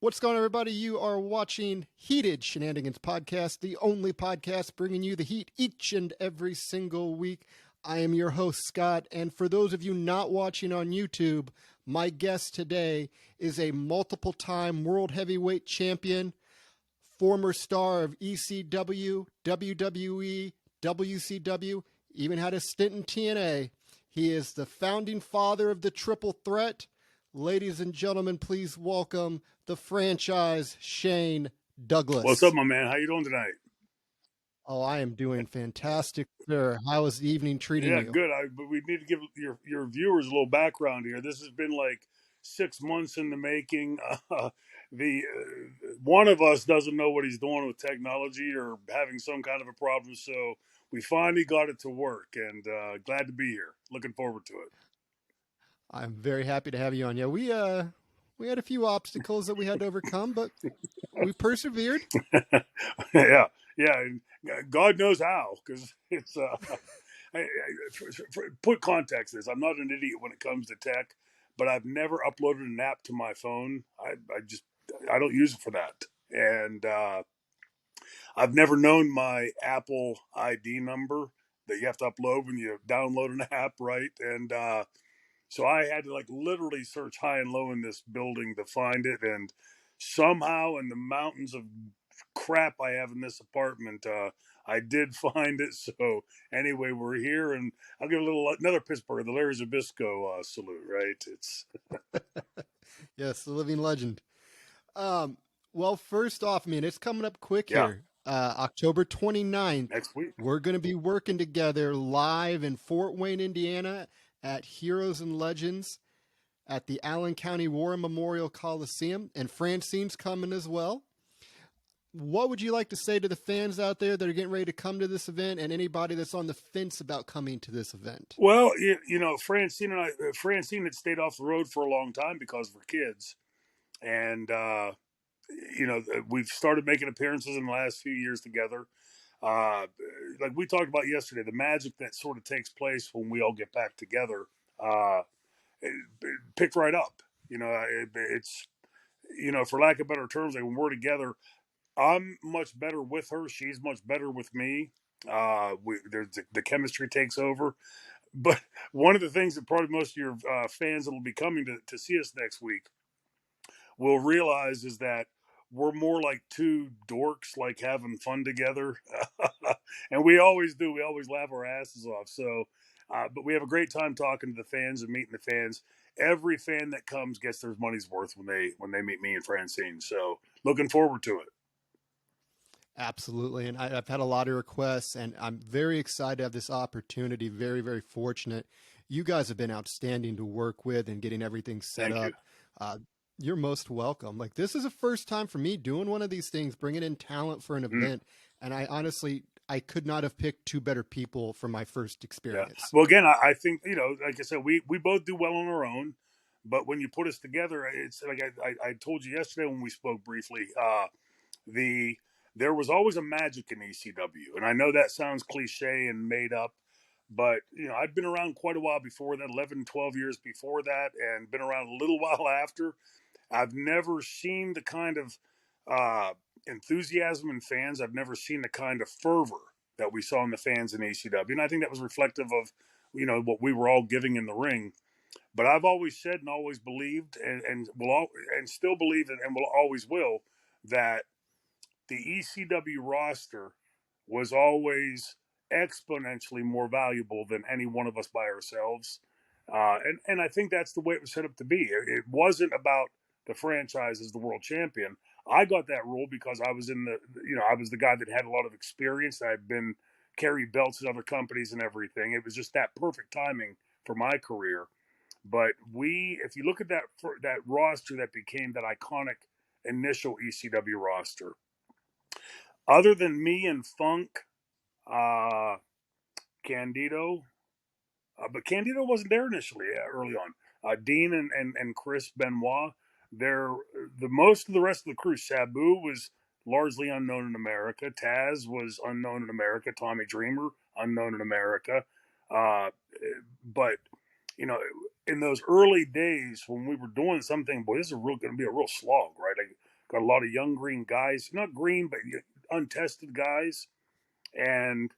What's going on, everybody? You are watching Heated Shenanigans Podcast, the only podcast bringing you the heat each and every single week. I am your host, Scott, and for those of you not watching on YouTube, my guest today is a multiple-time World Heavyweight Champion, former star of ECW, WWE, WCW, even had a stint in TNA. He is the founding father of the Triple Threat. Ladies and gentlemen, please welcome the franchise, Shane Douglas. What's up, my man? How you doing tonight? Oh, I am doing fantastic, sir. How is the evening treating you? Yeah, good. But we need to give your viewers a little background here. This has been like 6 months in the making. One of us doesn't know what he's doing with technology or having some kind of a problem, so we finally got it to work, and glad to be here. Looking forward to it. I'm very happy to have you on. Yeah, we had a few obstacles that we had to overcome, but we persevered. yeah. And God knows how, because it's put context to this. I'm not an idiot when it comes to tech, but I've never uploaded an app to my phone. I don't use it for that, and I've never known my Apple ID number that you have to upload when you download an app, right? And so I had to like literally search high and low in this building to find it, and somehow in the mountains of crap I have in this apartment, I did find it. So anyway, we're here, and I'll give another Pittsburgh, the Larry Zbyszko salute. Right? It's Yes, the living legend. Well, first off, man, it's coming up quick here. October 29th. Next week. We're going to be working together live in Fort Wayne, Indiana at Heroes and Legends at the Allen County War Memorial Coliseum, and Francine's coming as well. What would you like to say to the fans out there that are getting ready to come to this event, and anybody that's on the fence about coming to this event? Well, Francine had stayed off the road for a long time because of her kids, and we've started making appearances in the last few years together. Like we talked about yesterday, the magic that sort of takes place when we all get back together, it picked right up. It's for lack of better terms, like when we're together, I'm much better with her. She's much better with me. The chemistry takes over. But one of the things that probably most of your fans that will be coming to see us next week will realize is that we're more like two dorks, like having fun together. And we always do. We always laugh our asses off. So, but we have a great time talking to the fans and meeting the fans. Every fan that comes gets their money's worth when they meet me and Francine. So looking forward to it. Absolutely. And I've had a lot of requests, and I'm very excited to have this opportunity. Very, very fortunate. You guys have been outstanding to work with and getting everything set Thank up. You're most welcome. Like, this is the first time for me doing one of these things, bringing in talent for an event. And I could not have picked two better people for my first experience. Yeah. Well, again, I think, like I said, we both do well on our own, but when you put us together, it's like I told you yesterday when we spoke briefly, there was always a magic in ECW. And I know that sounds cliche and made up, but, I'd been around quite a while before that, 11, 12 years before that, and been around a little while after. I've never seen the kind of enthusiasm in fans. I've never seen the kind of fervor that we saw in the fans in ECW. And I think that was reflective of, what we were all giving in the ring. But I've always said and always believed and still believe and will always will that the ECW roster was always exponentially more valuable than any one of us by ourselves. And I think that's the way it was set up to be. It wasn't about the franchise as the world champion. I got that role because I was I was the guy that had a lot of experience. I'd been carried belts at other companies and everything. It was just that perfect timing for my career. But if you look at that roster that became that iconic initial ECW roster, other than me and Funk, Candido, but Candido wasn't there initially, early on. Dean and Chris Benoit, most of the rest of the crew. Sabu was largely unknown in America. Taz was unknown in America. Tommy Dreamer, unknown in America. But in those early days when we were doing something, boy, this is going to be a real slog, right? Like got a lot of young green guys, not green, but untested guys. And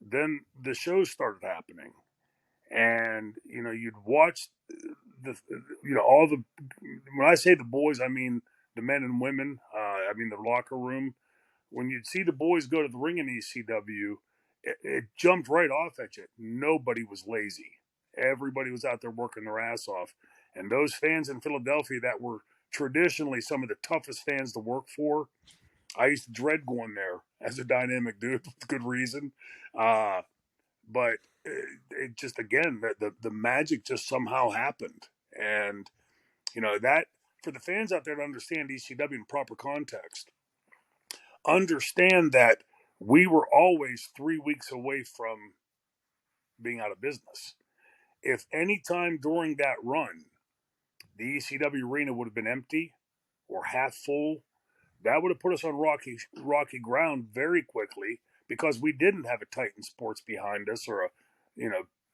then the shows started happening. And, you'd watch all the, when I say the boys, I mean the men and women, I mean the locker room. When you'd see the boys go to the ring in ECW, it jumped right off at you. Nobody was lazy. Everybody was out there working their ass off. And those fans in Philadelphia that were traditionally some of the toughest fans to work for, I used to dread going there as a dynamic dude with good reason. But it just, again, the magic just somehow happened. And, that for the fans out there to understand ECW in proper context, understand that we were always 3 weeks away from being out of business. If any time during that run, the ECW arena would have been empty or half full, that would have put us on rocky ground very quickly, because we didn't have a Titan Sports behind us, or a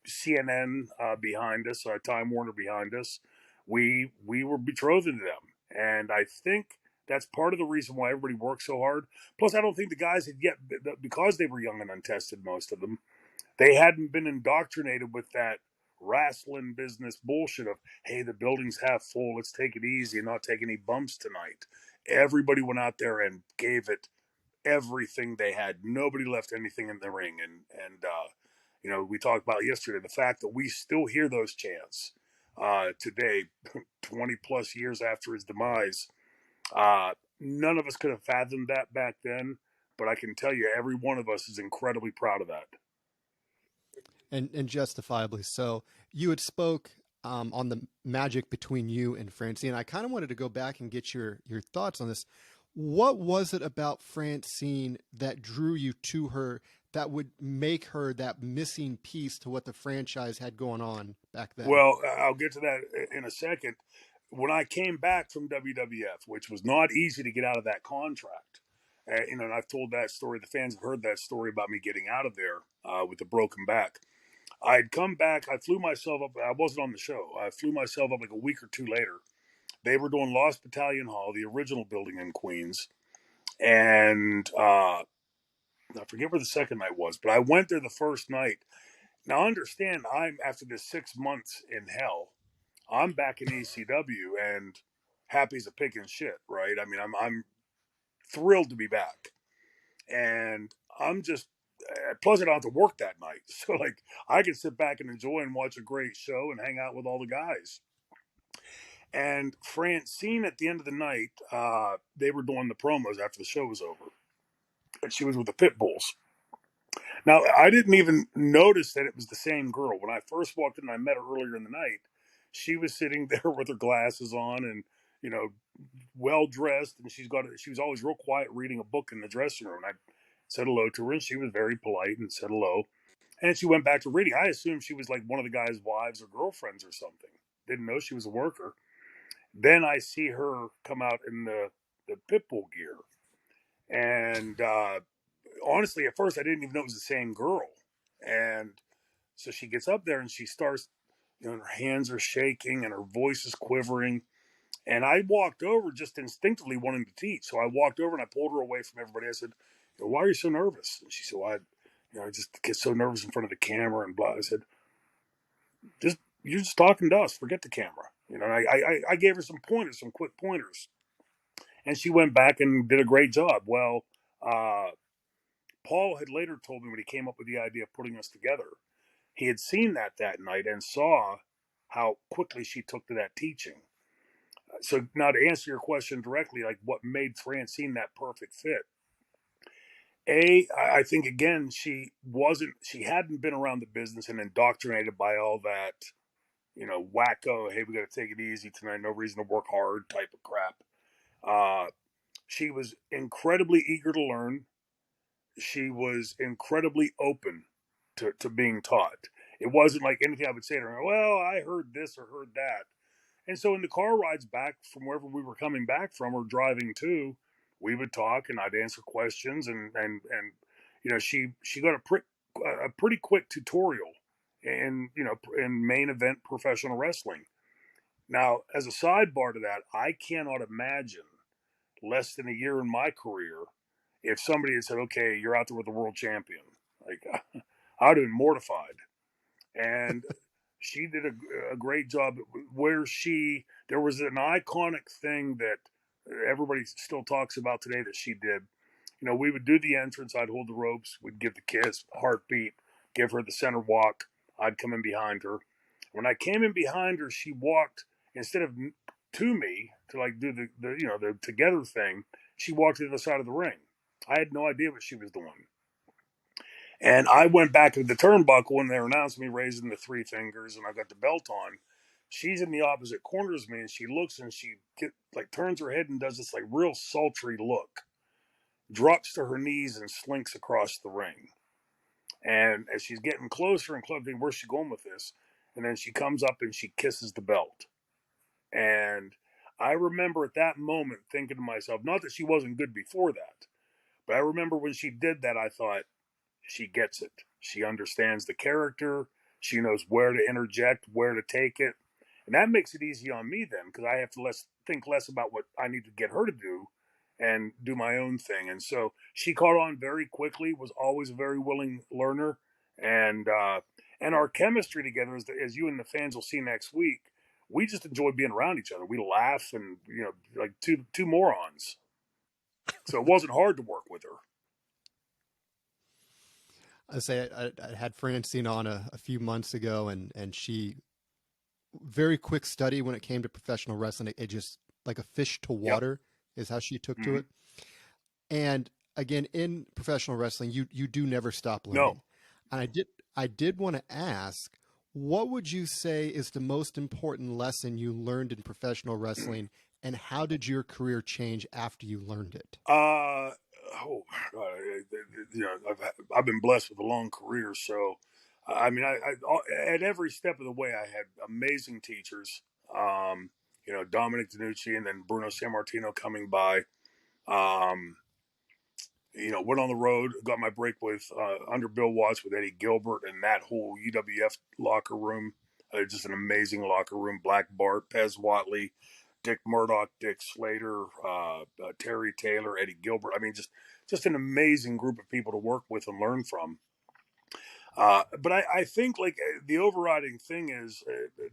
CNN behind us, Time Warner behind us. We were betrothed to them, and I think that's part of the reason why everybody worked so hard. Plus, I don't think the guys had yet, because they were young and untested, most of them, they hadn't been indoctrinated with that wrestling business bullshit of, hey, the building's half full, let's take it easy and not take any bumps tonight. Everybody went out there and gave it everything they had. Nobody left anything in the ring. And we talked about yesterday the fact that we still hear those chants today, 20 plus years after his demise. None of us could have fathomed that back then, but I can tell you every one of us is incredibly proud of that. And justifiably so. You had spoke on the magic between you and Francine. I kind of wanted to go back and get your thoughts on this. What was it about Francine that drew you to her, that would make her that missing piece to what the franchise had going on back then? Well, I'll get to that in a second. When I came back from WWF, which was not easy to get out of that contract, and I've told that story. The fans have heard that story about me getting out of there with a broken back. I'd come back. I flew myself up. I wasn't on the show. I flew myself up like a week or two later. They were doing Lost Battalion Hall, the original building in Queens, and I forget where the second night was, but I went there the first night. Now, understand, I'm after this 6 months in hell. I'm back in ECW and happy as a pig in shit, right? I mean, I'm thrilled to be back, and I'm just plus I don't have to work that night, so like I can sit back and enjoy and watch a great show and hang out with all the guys. And Francine, at the end of the night, they were doing the promos after the show was over, and she was with the Pit Bulls. Now, I didn't even notice that it was the same girl. When I first walked in, I met her earlier in the night. She was sitting there with her glasses on and, you know, well dressed, and she was always real quiet reading a book in the dressing room. And I said hello to her, and she was very polite and said hello. And she went back to reading. I assumed she was like one of the guy's wives or girlfriends or something. Didn't know she was a worker. Then I see her come out in the Pitbull gear. And honestly, at first, I didn't even know it was the same girl. And so she gets up there and she starts, her hands are shaking and her voice is quivering. And I walked over just instinctively wanting to teach. So I walked over and I pulled her away from everybody. I said, why are you so nervous? And she said, well, I just get so nervous in front of the camera and blah. I said, you're just talking to us. Forget the camera. I gave her some pointers, some quick pointers. And she went back and did a great job. Well, Paul had later told me when he came up with the idea of putting us together, he had seen that night and saw how quickly she took to that teaching. So now to answer your question directly, like what made Francine that perfect fit? I think again, she hadn't been around the business and indoctrinated by all that, wacko, hey, we got to take it easy tonight, no reason to work hard type of crap. She was incredibly eager to learn. She was incredibly open to being taught. It wasn't like anything I would say to her, well, I heard this or heard that. And so in the car rides back from wherever we were coming back from or driving to, we would talk and I'd answer questions and she got a pretty quick tutorial in main event professional wrestling. Now, as a sidebar to that, I cannot imagine less than a year in my career, if somebody had said, okay, you're out there with the world champion, like I would have been mortified. And she did a great job where there was an iconic thing that everybody still talks about today that she did. We would do the entrance. I'd hold the ropes. We'd give the kiss, heartbeat, give her the center walk. I'd come in behind her. When I came in behind her, she walked instead of to me to like do the together thing. She walked to the other side of the ring. I had no idea what she was doing. And I went back to the turnbuckle when they announced me raising the three fingers and I got the belt on. She's in the opposite corner as me and she looks and she turns her head and does this like real sultry look, drops to her knees and slinks across the ring. And as she's getting closer and closer, where's she going with this? And then she comes up and she kisses the belt. And I remember at that moment thinking to myself, not that she wasn't good before that, but I remember when she did that, I thought, she gets it. She understands the character. She knows where to interject, where to take it. And that makes it easy on me then because I have to think less about what I need to get her to do and do my own thing. And so she caught on very quickly, was always a very willing learner. And our chemistry together, as you and the fans will see next week, we just enjoy being around each other. We laugh and, like two morons. So it wasn't hard to work with her. I had Francine on a few months ago, and she very quick study when it came to professional wrestling. It just like a fish to water is how she took to it. And again, in professional wrestling, you do never stop learning. No. And I did want to ask, what would you say is the most important lesson you learned in professional wrestling, and how did your career change after you learned it? I've been blessed with a long career, so I mean, I at every step of the way, I had amazing teachers. Dominic DiNucci and then Bruno Sammartino coming by. Went on the road, got my break with under Bill Watts with Eddie Gilbert and that whole UWF locker room. Just an amazing locker room. Black Bart, Pez Watley, Dick Murdoch, Dick Slater, Terry Taylor, Eddie Gilbert. I mean, just an amazing group of people to work with and learn from. But I think like the overriding thing is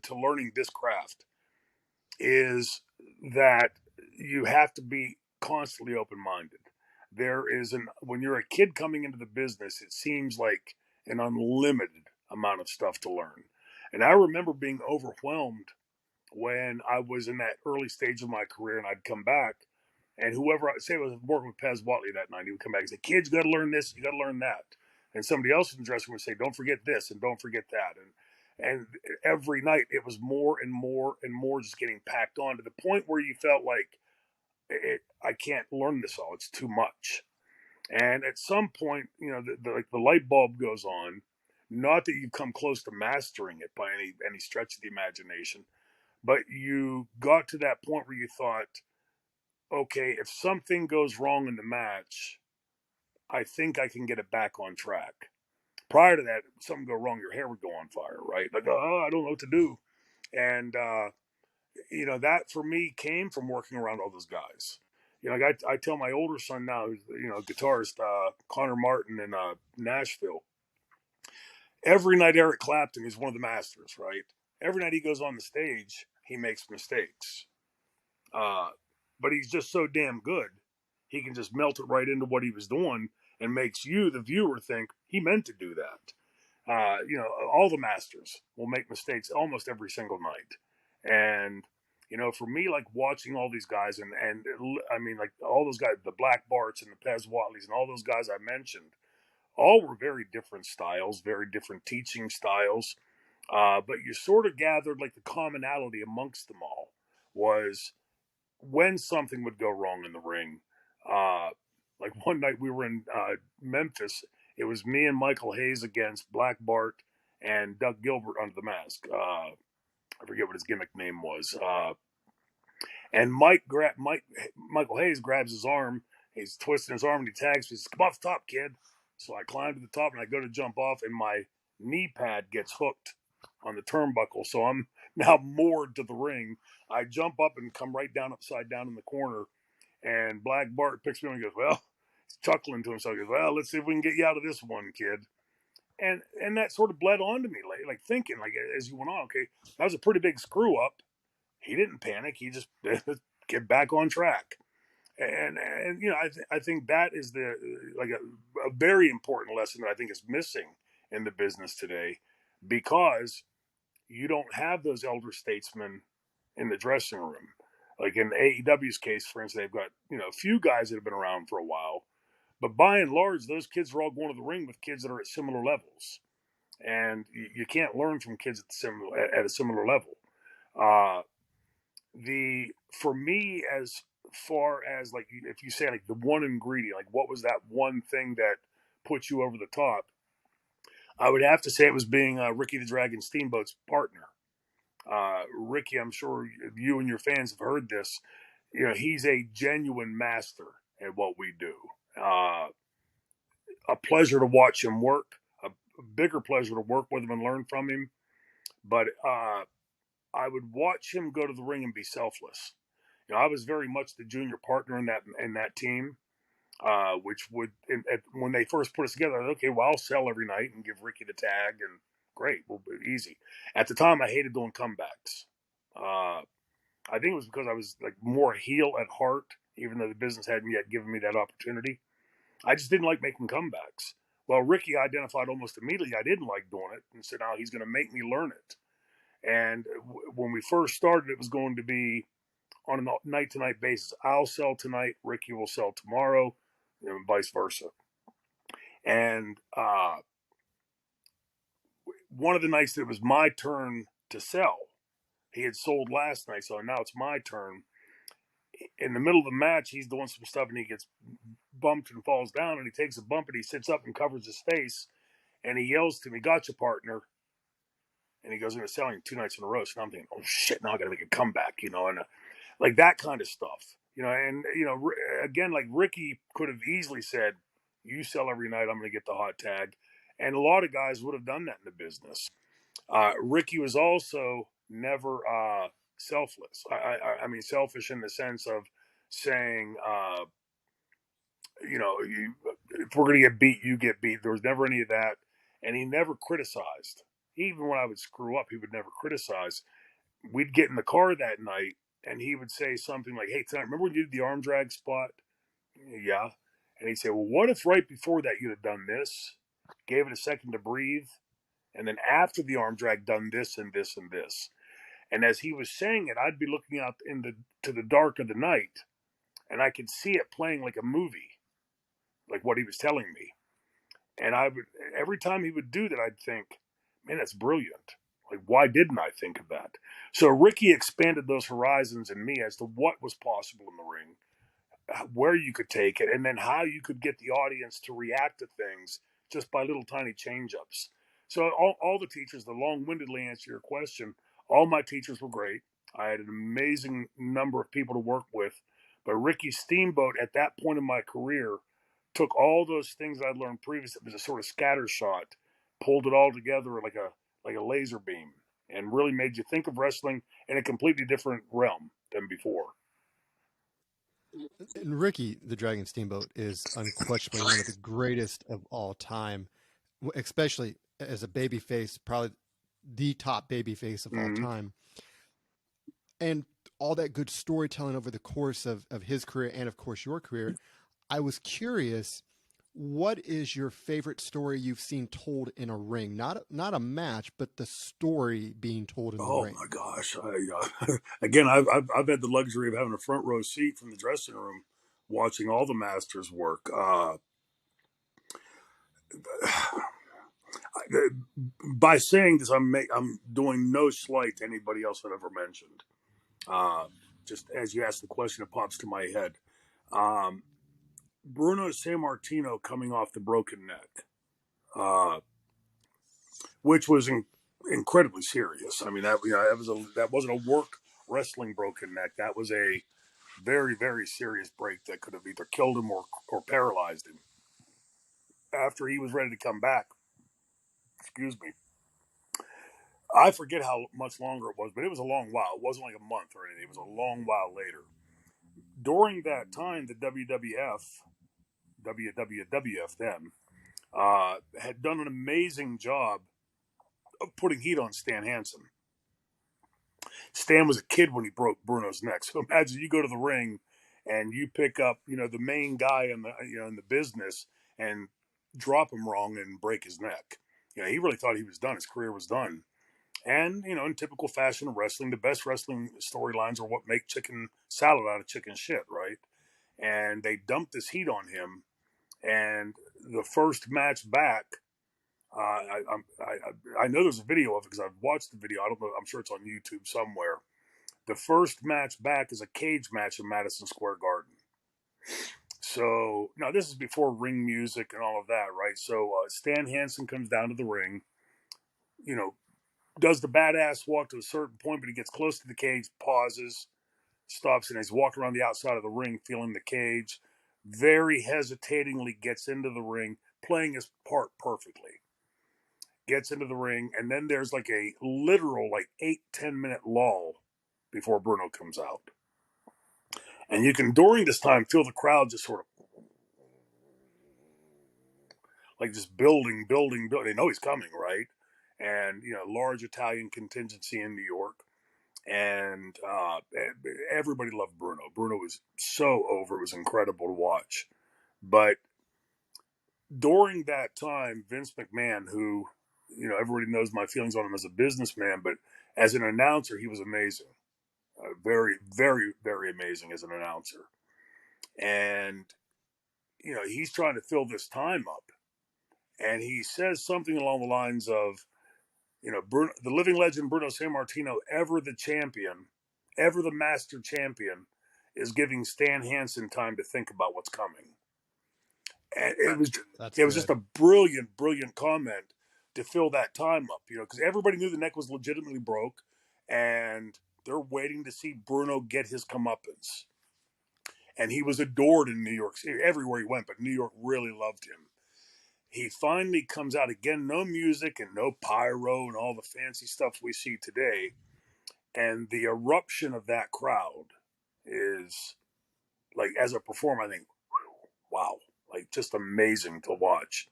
to learning this craft is that you have to be constantly open-minded. When you're a kid coming into the business, it seems like an unlimited amount of stuff to learn. And I remember being overwhelmed when I was in that early stage of my career and I'd come back and whoever I say was working with Pez Watley that night, he would come back and say, kids, you got to learn this, you got to learn that. And somebody else in the dressing room would say, don't forget this and don't forget that. And every night it was more and more and more just getting packed on to the point where you felt like I can't learn this all. It's too much. And at some point, the light bulb goes on. Not that you've come close to mastering it by any stretch of the imagination, but you got to that point where you thought, okay, if something goes wrong in the match, I think I can get it back on track. Prior to that, if something go wrong, your hair would go on fire, right? Like, I don't know what to do. And, that for me came from working around all those guys. I tell my older son now, who's, guitarist, Connor Martin in Nashville, every night Eric Clapton is one of the masters, right? Every night he goes on the stage, he makes mistakes. But he's just so damn good. He can just melt it right into what he was doing and makes you, the viewer, think he meant to do that. All the masters will make mistakes almost every single night. And, for me, like watching all these guys and I mean, like all those guys, the Black Barts and the Pez Watleys and all those guys I mentioned, all were very different styles, very different teaching styles. But you sort of gathered like the commonality amongst them all was when something would go wrong in the ring. Like one night we were in Memphis. It was me and Michael Hayes against Black Bart and Doug Gilbert under the mask. I forget what his gimmick name was. And Michael Hayes grabs his arm. He's twisting his arm and he tags me. He says, come off the top, kid. So I climb to the top and I go to jump off and my knee pad gets hooked on the turnbuckle. So I'm now moored to the ring. I jump up and come right down upside down in the corner. And Black Bart picks me up and goes, well, he's chuckling to himself. He goes, well, let's see if we can get you out of this one, kid. And that sort of bled onto me, like thinking, like as you went on, okay, that was a pretty big screw up. He didn't panic. He just get back on track. And I think that is a very important lesson that I think is missing in the business today, because you don't have those elder statesmen in the dressing room. Like in AEW's case, for instance, they've got a few guys that have been around for a while, but by and large, those kids are all going to the ring with kids that are at similar levels, and you can't learn from kids at a similar level. Uh, the For me, as far as like if you say like the one ingredient, like what was that one thing that put you over the top, I would have to say it was being Ricky the Dragon Steamboat's partner. Ricky, I'm sure you and your fans have heard this. He's a genuine master at what we do. A pleasure to watch him work. A bigger pleasure to work with him and learn from him. But I would watch him go to the ring and be selfless. I was very much the junior partner in that team, which would when they first put us together. Okay, well, I'll sell every night and give Ricky the tag, and great, well, easy. At the time, I hated doing comebacks. I think it was because I was like more heel at heart, even though the business hadn't yet given me that opportunity. I just didn't like making comebacks. Well, Ricky identified almost immediately I didn't like doing it and said, "No, he's going to make me learn it." And when we first started, it was going to be on a night-to-night basis. I'll sell tonight, Ricky will sell tomorrow, and vice versa. And one of the nights that it was my turn to sell, he had sold last night, so now it's my turn. In the middle of the match, he's doing some stuff and he gets bumped and falls down, and he takes a bump and he sits up and covers his face, and he yells to me, "Gotcha, partner." And he goes into selling 2 nights in a row. So I'm thinking, oh shit, now I got to make a comeback, and like that kind of stuff, and again, like Ricky could have easily said, "You sell every night, I'm going to get the hot tag," and a lot of guys would have done that in the business. Ricky was also never selfless. I mean, selfish in the sense of saying, if we're going to get beat, you get beat. There was never any of that. And he never criticized. Even when I would screw up, he would never criticize. We'd get in the car that night and he would say something like, "Hey, tonight, remember when you did the arm drag spot?" "Yeah." And he'd say, "Well, what if right before that you'd have done this, gave it a second to breathe, and then after the arm drag done this and this and this?" And as he was saying it, I'd be looking out to the dark of the night, and I could see it playing like a movie, like what he was telling me. And I would, every time he would do that, I'd think, "Man, that's brilliant. Like, why didn't I think of that?" So Ricky expanded those horizons in me as to what was possible in the ring, where you could take it, and then how you could get the audience to react to things just by little tiny change ups. So all the teachers, the long-windedly answer your question, all my teachers were great. I had an amazing number of people to work with, but Ricky Steamboat at that point in my career took all those things I'd learned previously. It was a sort of scatter shot, pulled it all together like a laser beam, and really made you think of wrestling in a completely different realm than before. And Ricky the Dragon Steamboat is unquestionably one of the greatest of all time, especially as a baby face, probably the top baby face of all Mm-hmm. time. And all that good storytelling over the course of his career and, of course, your career. I was curious, what is your favorite story you've seen told in a ring? Not a match, but the story being told in the Oh ring. my gosh! Again, I've had the luxury of having a front row seat from the dressing room, watching all the masters work. By saying this, I'm doing no slight to anybody else I've ever mentioned. Uh, just as you asked the question, it pops to my head. Um, Bruno Sammartino coming off the broken neck, uh, which was incredibly serious. I mean, that wasn't a work wrestling broken neck. That was a very, very serious break that could have either killed him or paralyzed him. After he was ready to come back, excuse me, I forget how much longer it was, but it was a long while. It wasn't like a month or anything. It was a long while later. during that time, the WWF then, had done an amazing job of putting heat on Stan Hansen. Stan was a kid when he broke Bruno's neck. So imagine you go to the ring and you pick up, the main guy in the business and drop him wrong and break his neck. He really thought he was done. His career was done. And, in typical fashion of wrestling, the best wrestling storylines are what make chicken salad out of chicken shit, right? And they dumped this heat on him. And the first match back, I know there's a video of it because I've watched the video. I don't know. I'm sure it's on YouTube somewhere. The first match back is a cage match in Madison Square Garden. So now this is before ring music and all of that, right? So Stan Hansen comes down to the ring, does the badass walk to a certain point, but he gets close to the cage, pauses, stops, and he's walking around the outside of the ring, feeling the cage, very hesitatingly gets into the ring, playing his part perfectly. Gets into the ring, and then there's like a literal 8-10 minute lull before Bruno comes out. And you can, during this time, feel the crowd just sort of just building. They know he's coming, right? And, large Italian contingency in New York. And everybody loved Bruno. Bruno was so over. It was incredible to watch. But during that time, Vince McMahon, who, everybody knows my feelings on him as a businessman, but as an announcer, he was amazing. Very, very, very amazing as an announcer. And, he's trying to fill this time up. And he says something along the lines of, Bruno, the living legend Bruno Sammartino, ever the champion, ever the master champion, is giving Stan Hansen time to think about what's coming. And it was just a brilliant, brilliant comment to fill that time up, because everybody knew the neck was legitimately broke, and they're waiting to see Bruno get his comeuppance. And he was adored in New York City, everywhere he went, but New York really loved him. He finally comes out again, no music and no pyro and all the fancy stuff we see today. And the eruption of that crowd is, as a performer, I think, wow, just amazing to watch.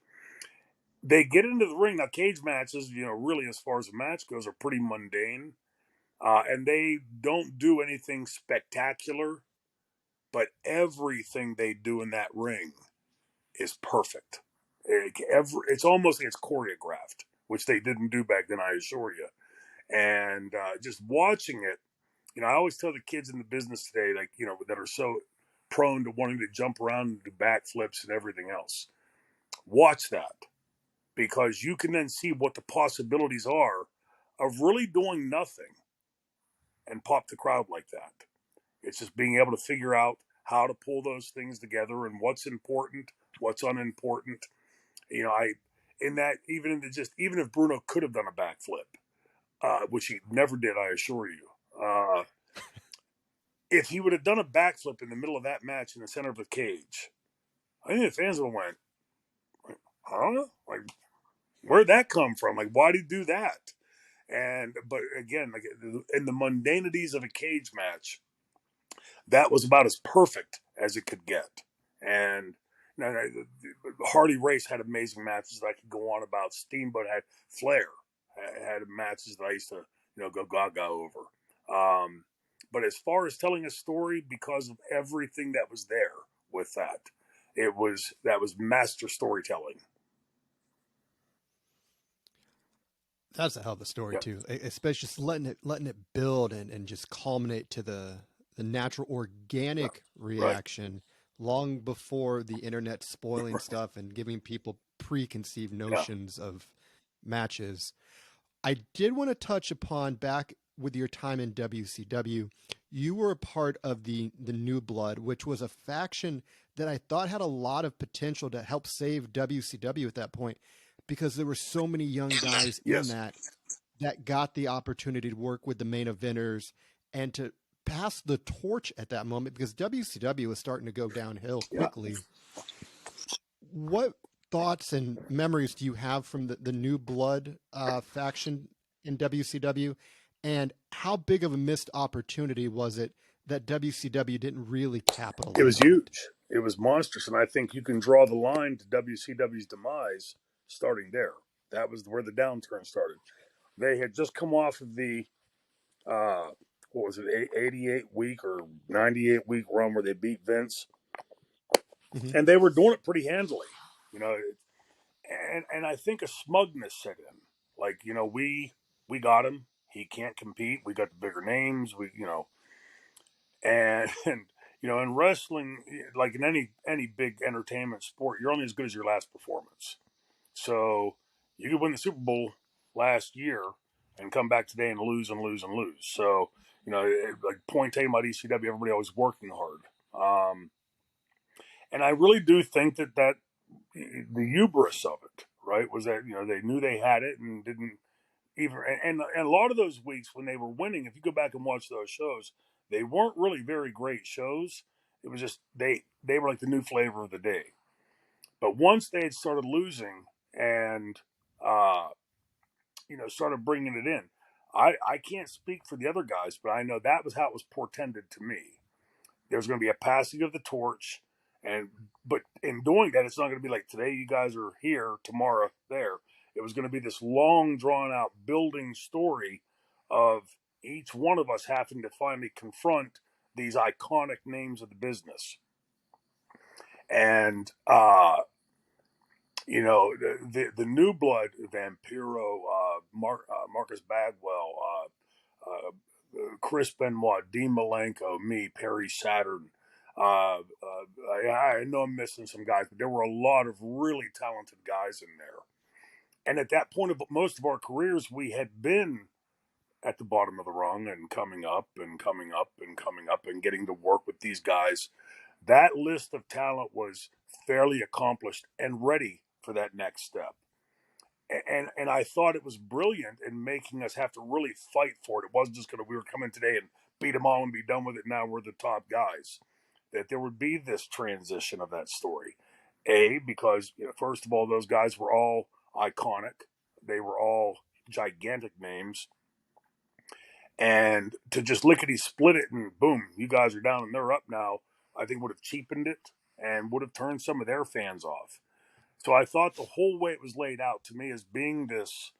They get into the ring. Now, cage matches, really as far as the match goes, are pretty mundane. And they don't do anything spectacular, but everything they do in that ring is perfect. It's almost like it's choreographed, which they didn't do back then, I assure you. And just watching it, I always tell the kids in the business today, that are so prone to wanting to jump around and do backflips and everything else, watch that, because you can then see what the possibilities are of really doing nothing and pop the crowd like that. It's just being able to figure out how to pull those things together and what's important, what's unimportant. Even if Bruno could have done a backflip, which he never did, I assure you. If he would have done a backflip in the middle of that match in the center of the cage, I think the fans would have went, I don't know, where'd that come from? Why did he do that? But again, in the mundanities of a cage match, that was about as perfect as it could get. And Hardy Race had amazing matches that I could go on about. Steamboat had Flair had matches that I used to go gaga over. But as far as telling a story, because of everything that was there with that, that was master storytelling. That's a hell of a story too, especially just letting it build and just culminate to the natural organic reaction long before the internet spoiling stuff and giving people preconceived notions of matches. I did want to touch upon, back with your time in WCW, you were a part of the New Blood, which was a faction that I thought had a lot of potential to help save WCW at that point, because there were so many young guys in that got the opportunity to work with the main eventers and to pass the torch at that moment, because WCW was starting to go downhill quickly. What thoughts and memories do you have from the New Blood faction in WCW, and how big of a missed opportunity was it that WCW didn't really capitalize. It was huge. It was monstrous, and I think you can draw the line to WCW's demise starting there. That was where the downturn started. They had just come off of the what was it, 88 week or 98 week run where they beat Vince, and they were doing it pretty handily, you know. And I think a smugness set in, like, you know, we got him. He can't compete. We got the bigger names. We, you know, and you know, in wrestling, like in any big entertainment sport, you're only as good as your last performance. So you could win the Super Bowl last year and come back today and lose and lose and lose. So, you know, like point taken about ECW, everybody always working hard. And I really do think that the hubris of it, right, was that, you know, they knew they had it and didn't even. And a lot of those weeks when they were winning, if you go back and watch those shows, they weren't really very great shows. It was just they were like the new flavor of the day. But once they had started losing and uh, you know, started bringing it in, I can't speak for the other guys, but I know that was how it was portended to me. There's going to be a passing of the torch, and but in doing that, it's not going to be like today you guys are here, tomorrow there. It was going to be this long, drawn out building story of each one of us having to finally confront these iconic names of the business. And you know, the new blood, Vampiro, Marcus Bagwell, Chris Benoit, Dean Malenko, me, Perry Saturn. I know I'm missing some guys, but there were a lot of really talented guys in there. And at that point of most of our careers, we had been at the bottom of the rung and coming up and coming up and coming up and getting to work with these guys. That list of talent was fairly accomplished and ready for that next step. And I thought it was brilliant in making us have to really fight for it. It wasn't just we were coming today and beat them all and be done with it. Now we're the top guys. That there would be this transition of that story. Because, you know, first of all, those guys were all iconic. They were all gigantic names. And to just lickety split it and boom, you guys are down and they're up now, I think would have cheapened it and would have turned some of their fans off. So I thought the whole way it was laid out to me as being this,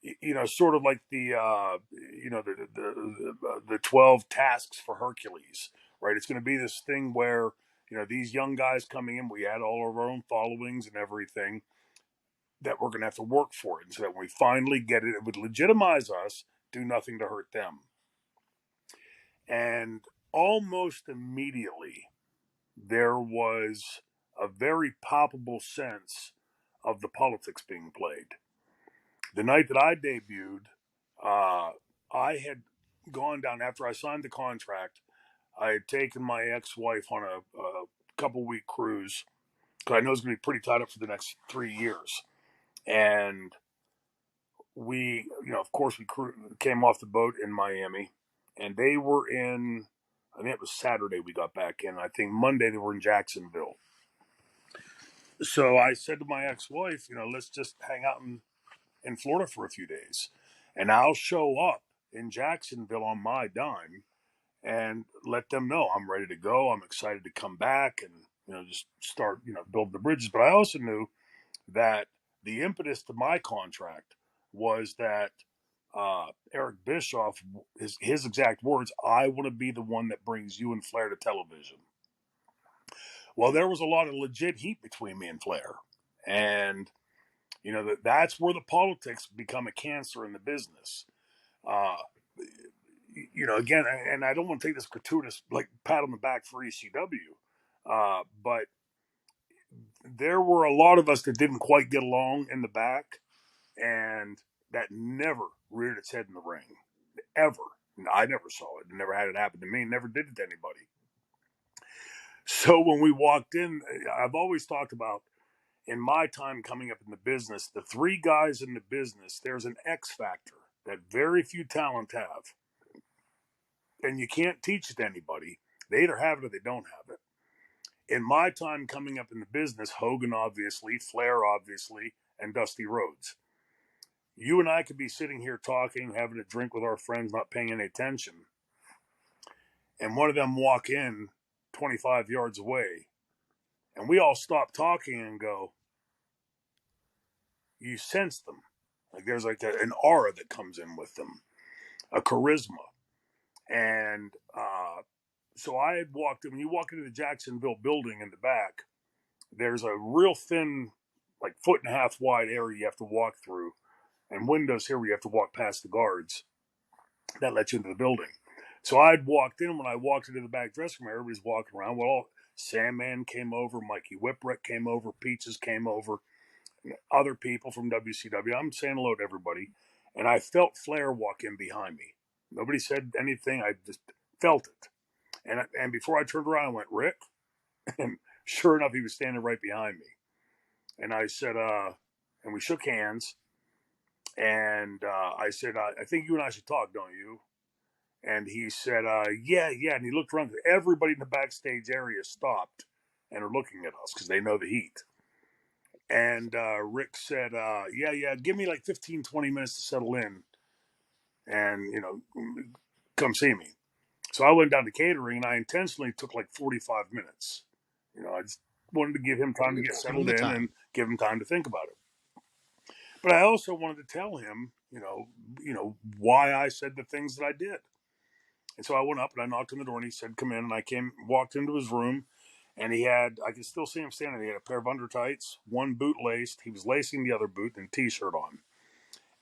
you know, sort of like the, you know, the 12 tasks for Hercules, right? It's going to be this thing where, you know, these young guys coming in, we had all of our own followings and everything that we're going to have to work for it. And so that when we finally get it, it would legitimize us, do nothing to hurt them. And almost immediately, there was a very palpable sense of the politics being played. The night that I debuted, I had gone down after I signed the contract. I had taken my ex-wife on a couple-week cruise because I know it's going to be pretty tied up for the next 3 years. And we, you know, of course, we came off the boat in Miami, and they were in. I think it was Saturday we got back in. I think Monday they were in Jacksonville. So I said to my ex-wife, you know, let's just hang out in Florida for a few days, and I'll show up in Jacksonville on my dime and let them know I'm ready to go. I'm excited to come back and, you know, just start, you know, build the bridges. But I also knew that the impetus to my contract was that Eric Bischoff, his exact words, I want to be the one that brings you and Flair to television. Well, there was a lot of legit heat between me and Flair. And, you know, that's where the politics become a cancer in the business. Uh, you know, again, and I don't want to take this gratuitous, like, pat on the back for ECW, but there were a lot of us that didn't quite get along in the back, and that never reared its head in the ring, ever. I never saw it. Never had it happen to me. Never did it to anybody. So when we walked in, I've always talked about in my time coming up in the business, the three guys in the business, there's an X factor that very few talent have. And you can't teach it to anybody. They either have it or they don't have it. In my time coming up in the business, Hogan obviously, Flair obviously, and Dusty Rhodes. You and I could be sitting here talking, having a drink with our friends, not paying any attention. and one of them walk in 25 yards away, and we all stop talking and go, you sense them. Like there's like an aura that comes in with them, a charisma. And so I had walked in. When you walk into the Jacksonville building in the back, there's a real thin, like foot and a half wide area you have to walk through, and windows here where you have to walk past the guards that let you into the building. So I'd walked in. When I walked into the back dressing room, everybody's walking around. Well, Sandman came over, Mikey Whipwreck came over, Peaches came over, other people from WCW. I'm saying hello to everybody. And I felt Flair walk in behind me. Nobody said anything. I just felt it. And before I turned around, I went, Rick? And sure enough, he was standing right behind me. And I said, and we shook hands. And I said, I think you and I should talk, don't you? And he said, yeah, yeah. And he looked around. Everybody in the backstage area stopped and are looking at us because they know the heat. And Rick said, yeah, yeah, give me like 15, 20 minutes to settle in and, come see me. So I went down to catering, and I intentionally took like 45 minutes. I just wanted to give him time to get settled in and give him time to think about it. But I also wanted to tell him, why I said the things that I did. And so I went up and I knocked on the door, and he said, come in. And I walked into his room, and I could still see him standing. He had a pair of under tights, one boot laced. He was lacing the other boot and a t-shirt on.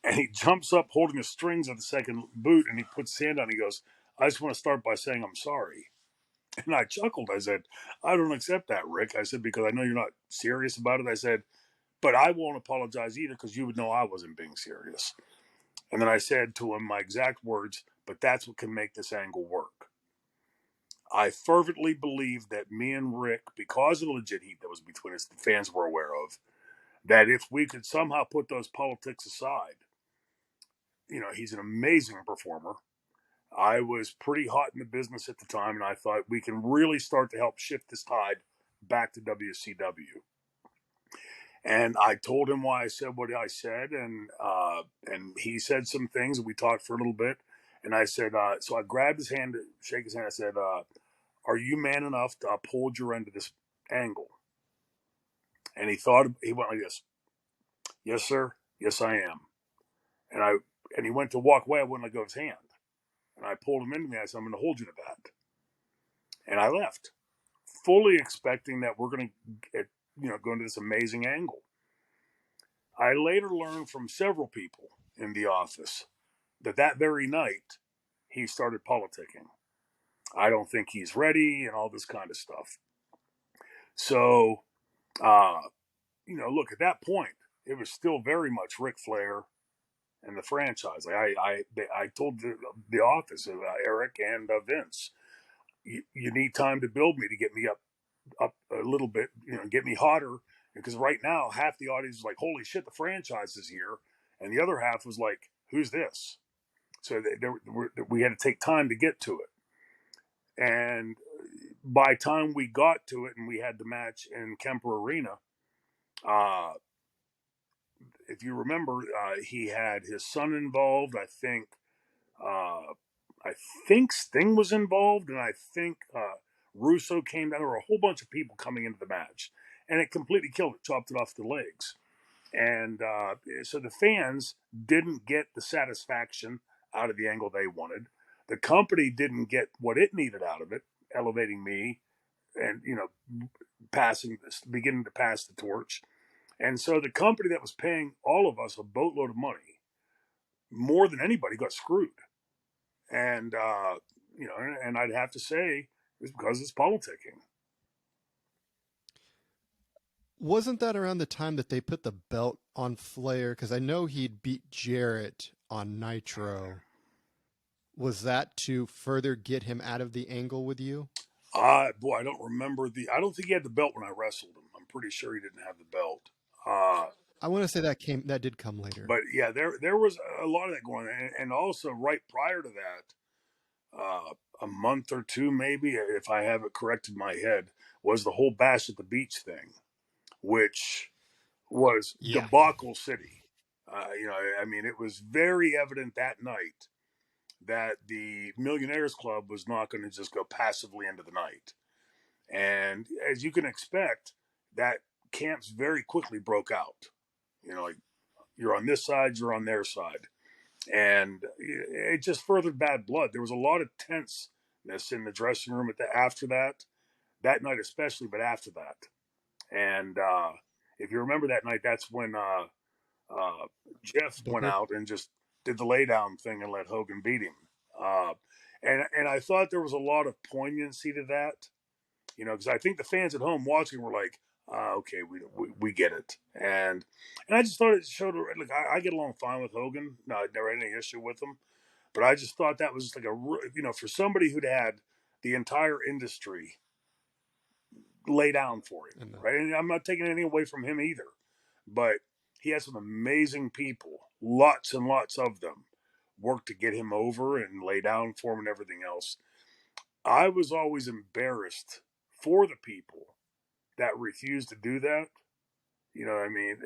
And he jumps up holding the strings of the second boot, and he puts his hand on. He goes, I just want to start by saying I'm sorry. And I chuckled. I said, I don't accept that, Rick. I said, because I know you're not serious about it. I said, but I won't apologize either because you would know I wasn't being serious. And then I said to him my exact words, but that's what can make this angle work. I fervently believe that me and Rick, because of the legit heat that was between us, the fans were aware of, that if we could somehow put those politics aside, he's an amazing performer. I was pretty hot in the business at the time, and I thought we can really start to help shift this tide back to WCW. And I told him why I said what I said, and he said some things, and we talked for a little bit. And I said, so I grabbed his hand to shake his hand. I said, are you man enough to uphold your end of this angle? And he went like this, yes, sir. Yes, I am. And he went to walk away. I wouldn't let go of his hand. And I pulled him into me. I said, I'm going to hold you to that. And I left, fully expecting that we're going to, go into this amazing angle. I later learned from several people in the office that very night he started politicking. I don't think he's ready and all this kind of stuff. So, look, at that point, it was still very much Ric Flair and the franchise. I told the office, Eric and Vince, you need time to build me to get me up a little bit, get me hotter. Because right now, half the audience is like, holy shit, the franchise is here. And the other half was like, who's this? So we had to take time to get to it. And by time we got to it and we had the match in Kemper Arena, if you remember, he had his son involved. I think Sting was involved, and I think Russo came down. There were a whole bunch of people coming into the match, and it completely killed it, chopped it off the legs. And so the fans didn't get the satisfaction out of the angle they wanted. The company didn't get what it needed out of it, elevating me and, beginning to pass the torch. And so the company that was paying all of us a boatload of money, more than anybody, got screwed. And, and I'd have to say it's because it's politicking. Wasn't that around the time that they put the belt on Flair? Because I know he'd beat Jarrett on Nitro. Was that to further get him out of the angle with you? Boy, I don't remember I don't think he had the belt when I wrestled him. I'm pretty sure he didn't have the belt. I want to say that did come later. But yeah, there was a lot of that going on. And also right prior to that, a month or two, maybe, if I have it correct in my head, was the whole Bash at the Beach thing, which was debacle city. It was very evident that night that the Millionaires Club was not going to just go passively into the night. And as you can expect, that camps very quickly broke out. Like you're on this side, you're on their side. And it just furthered bad blood. There was a lot of tenseness in the dressing room after that night especially, but after that. And if you remember that night, that's when Jeff went Booker. out and just did the lay down thing and let Hogan beat him. Uh, and I thought there was a lot of poignancy to that, because I think the fans at home watching were like, okay, we get it. And I just thought it showed, look, I get along fine with Hogan. No, I never had any issue with him. But I just thought that was just like for somebody who'd had the entire industry lay down for him, And right? And I'm not taking anything away from him either. But he has some amazing people, lots and lots of them, work to get him over and lay down for him and everything else. I was always embarrassed for the people that refused to do that. I mean,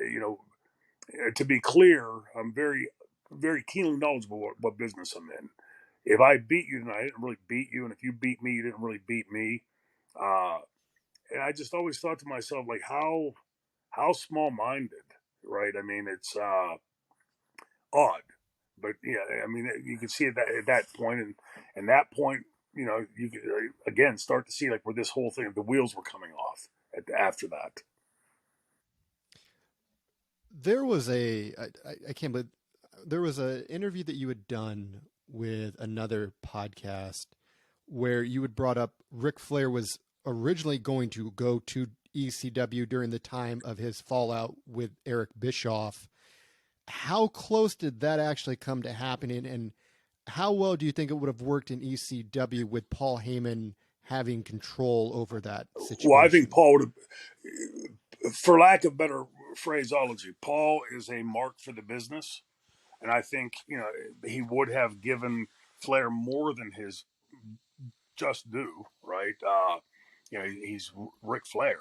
to be clear, I'm very, very keenly knowledgeable what business I'm in. If I beat you tonight, I didn't really beat you, and if you beat me, you didn't really beat me. Uh, and I just always thought to myself, like, how small minded, right? I mean, it's odd, but yeah, I mean, you can see at that point, and that point, you could again start to see like where this whole thing, the wheels were coming off after that. there was I can't believe there was an interview that you had done with another podcast where you had brought up Ric Flair was originally going to go to ECW during the time of his fallout with Eric Bischoff. How close did that actually come to happening, and how well do you think it would have worked in ECW with Paul Heyman having control over that Well, I think situation? Paul would have, for lack of better phraseology, Paul is a mark for the business, and I think he would have given Flair more than his just due, right? He's Ric Flair.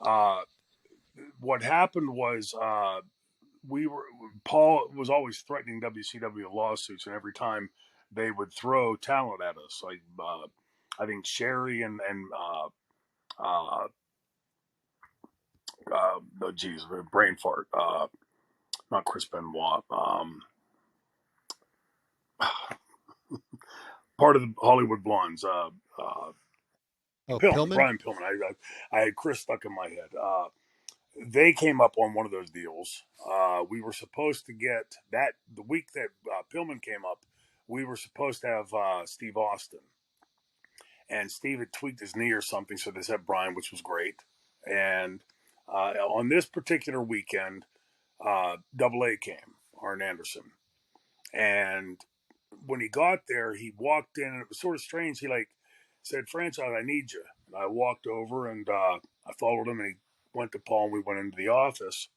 Uh, what happened was we were Paul was always threatening WCW lawsuits, and every time they would throw talent at us, like I think Sherry and oh geez, brain fart. Not Chris Benoit. Part of the Hollywood Blondes. Oh, Pillman, Pillman? Brian Pillman. I had Chris stuck in my head. They came up on one of those deals. We were supposed to get that the week that Pillman came up. We were supposed to have Steve Austin, and Steve had tweaked his knee or something, so they said Brian, which was great. And on this particular weekend, Double A came, Arn Anderson, and when he got there, he walked in, and it was sort of strange. He said, "Franchise, I need you." And I walked over, and I followed him, and he went to Paul, and we went into the office.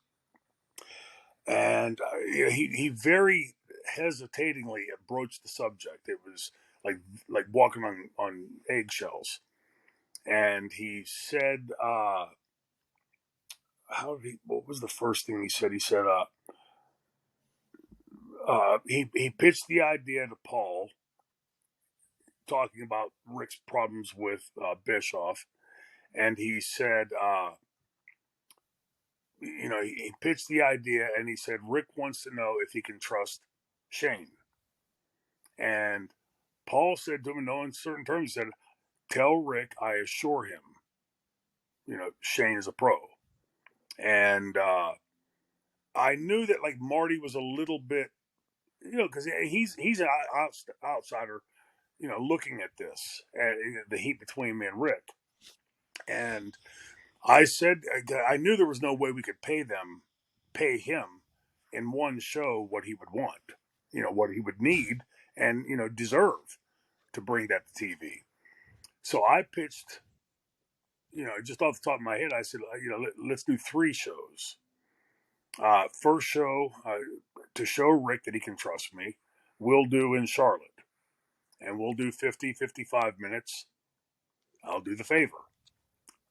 And he very hesitatingly broached the subject. It was like walking on eggshells. And he said, what was the first thing he said? He said, he pitched the idea to Paul, talking about Rick's problems with Bischoff. And he said, he pitched the idea and he said, Rick wants to know if he can trust Shane. And Paul said to him in no uncertain terms, he said, tell Rick I assure him, Shane is a pro. And I knew that like Marty was a little bit, because he's an outsider, looking at this, at the heat between me and Rick. And I said, I knew there was no way we could pay him in one show what he would want, what he would need and, deserve to bring that to TV. So I pitched, just off the top of my head, I said, let's do 3 shows. First show, to show Rick that he can trust me, we'll do in Charlotte. And we'll do 55 minutes. I'll do the favor.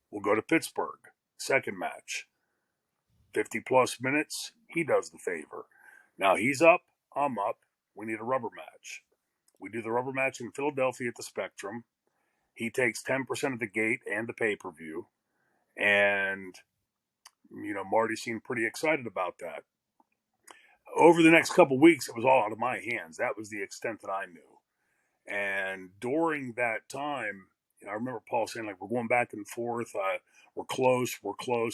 We'll go to Pittsburgh. Second match. 50 plus minutes. He does the favor. Now he's up. I'm up. We need a rubber match. We do the rubber match in Philadelphia at the Spectrum. He takes 10% of the gate and the pay-per-view. And, Marty seemed pretty excited about that. Over the next couple of weeks, it was all out of my hands. That was the extent that I knew. And during that time, I remember Paul saying, like, we're going back and forth. We're close,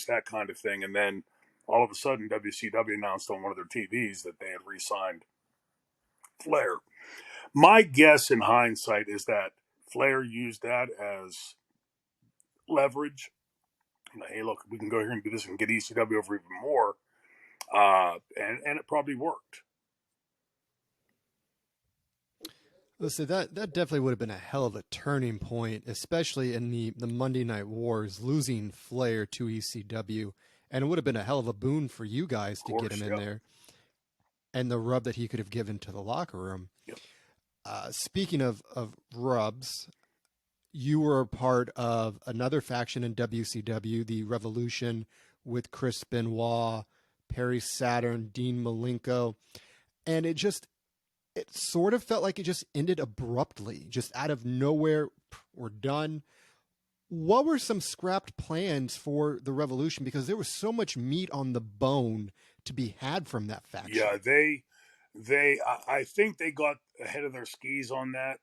that kind of thing. And then all of a sudden, WCW announced on one of their TVs that they had re-signed Flair. My guess in hindsight is that Flair used that as leverage. Hey, look, we can go here and do this and get ECW over even more. And it probably worked. Listen, that definitely would have been a hell of a turning point, especially in the Monday Night Wars, losing Flair to ECW. And it would have been a hell of a boon for you guys to get him in there. And the rub that he could have given to the locker room. Yep. Speaking of rubs, you were a part of another faction in WCW, the Revolution, with Chris Benoit, Perry Saturn, Dean Malenko. And it sort of felt like it just ended abruptly, just out of nowhere. We're done. What were some scrapped plans for the Revolution? Because there was so much meat on the bone to be had from that faction. Yeah, I think they got ahead of their skis on that.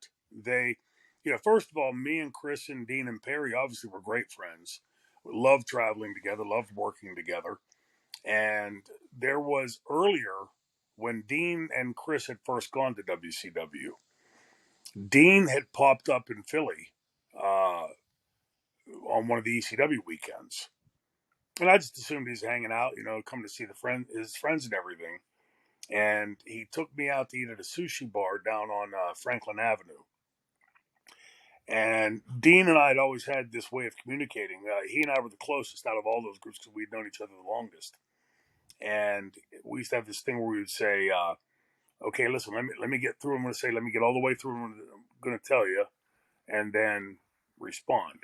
First of all, me and Chris and Dean and Perry obviously were great friends. We loved traveling together, loved working together. And there was earlier, when Dean and Chris had first gone to WCW, Dean had popped up in Philly on one of the ECW weekends. And I just assumed he was hanging out, coming to see his friends and everything. And he took me out to eat at a sushi bar down on Franklin Avenue. And Dean and I had always had this way of communicating. He and I were the closest out of all those groups because we'd known each other the longest. And we used to have this thing where we would say, okay, listen, let me get through. I'm going to say, let me get all the way through. I'm going to tell you, and then respond.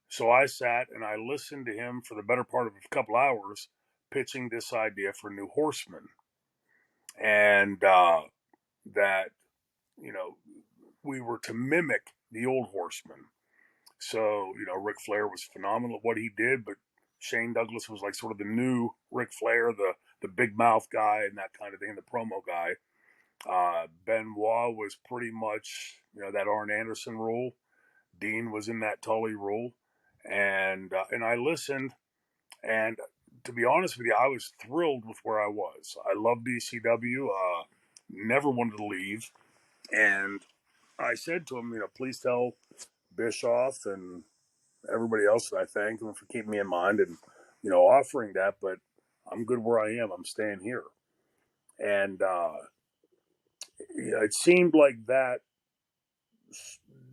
So I sat and I listened to him for the better part of a couple hours, pitching this idea for New Horsemen. And that, we were to mimic the old Horsemen. So, Ric Flair was phenomenal at what he did, but Shane Douglas was like sort of the new Ric Flair, the big mouth guy and that kind of thing, the promo guy. Benoit was pretty much, that Arn Anderson role. Dean was in that Tully role. And I listened, and to be honest with you, I was thrilled with where I was. I loved ECW, never wanted to leave. And I said to him, please tell Bischoff and everybody else that I thank them for keeping me in mind and, offering that, but I'm good where I am. I'm staying here. And, it seemed like that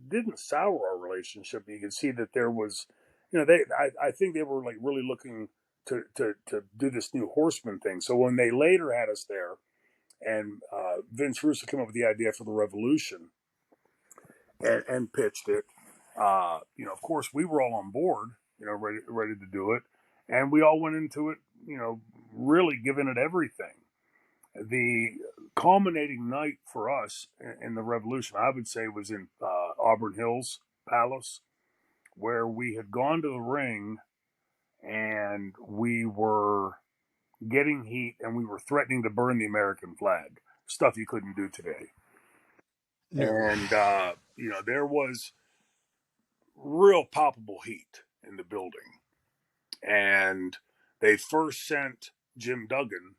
didn't sour our relationship. You could see that there was, I think they were like really looking to do this New Horseman thing. So when they later had us there and Vince Russo came up with the idea for the Revolution and pitched it, of course we were all on board, ready to do it. And we all went into it, really giving it everything. The culminating night for us in the Revolution, I would say, was in Auburn Hills Palace, where we had gone to the ring and we were getting heat and we were threatening to burn the American flag, stuff you couldn't do today. No. And, there was real palpable heat in the building. And they first sent Jim Duggan,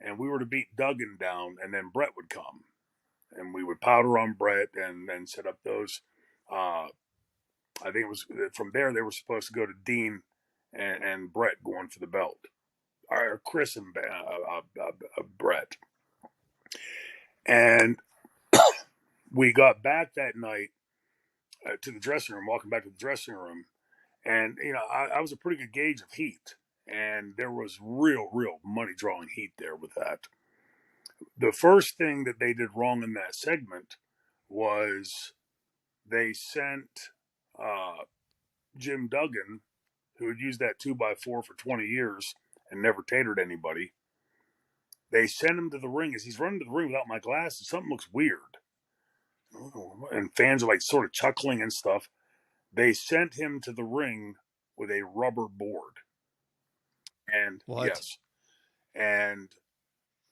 and we were to beat Duggan down, and then Brett would come. And we would powder on Brett and then set up those. I think it was from there they were supposed to go to Dean and Brett going for the belt. Or Chris and Brett. And we got back that night to the dressing room, walking back to the dressing room. And, I was a pretty good gauge of heat. And there was real money drawing heat there with that. The first thing that they did wrong in that segment was they sent Jim Duggan, who had used that 2x4 for 20 years and never tatered anybody. They sent him to the ring. As he's running to the ring without my glasses, something looks weird. and fans are like sort of chuckling and stuff. They sent him to the ring with a rubber board. And What? yes, and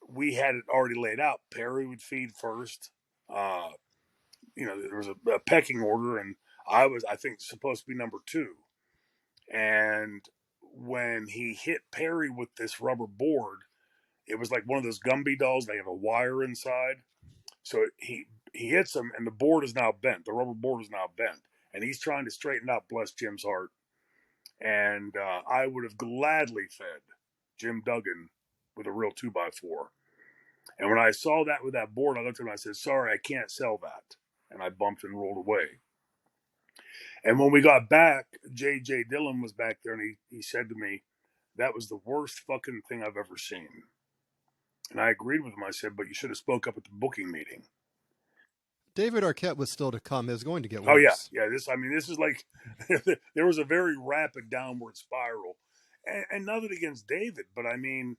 we had it already laid out. Perry would feed first. Uh, there was a pecking order, and I think, supposed to be number two. And when he hit Perry with this rubber board, it was like one of those Gumby dolls. They have a wire inside. So he hits him, and the board is now bent. The rubber board is now bent, and he's trying to straighten out. Bless Jim's heart. And I would have gladly fed Jim Duggan with a real 2x4. And when I saw that with that board, I looked at him and I said, "Sorry, I can't sell that." And I bumped and rolled away. And when we got back, J.J. Dillon was back there, and he said to me, "That was the worst fucking thing I've ever seen." And I agreed with him. I said, "But you should have spoke up at the booking meeting." David Arquette was still to come. It was going to get Oh yeah, worse. yeah. This is like there was a very rapid downward spiral, and nothing against David, but I mean,